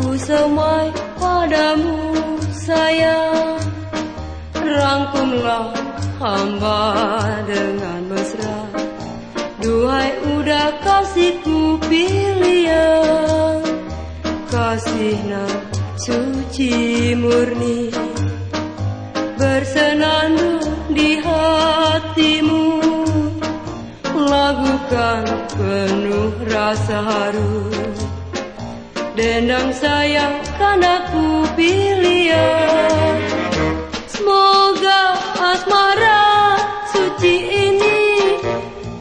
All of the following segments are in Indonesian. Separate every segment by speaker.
Speaker 1: Ku semai padamu sayang, rangkumlah hamba dengan mesra. Duhai udah kasihku pilihan, kasih nan suci murni, bersenandung di hatimu. Lagukan penuh rasa haru, dendang sayang kan aku pilihan. Semoga asmara suci ini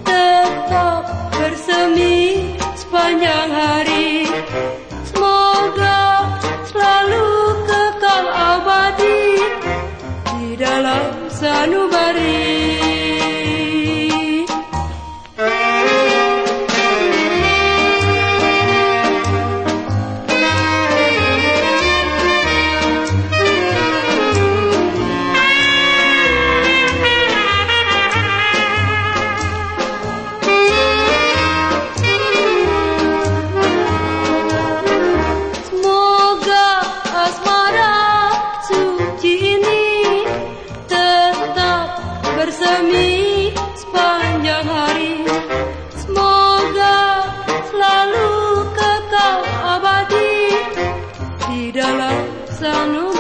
Speaker 1: tetap bersemi sepanjang hari. Semoga selalu kekal abadi di dalam sanubari. Bersemi sepanjang hari, semoga selalu kekal abadi di dalam sanubari.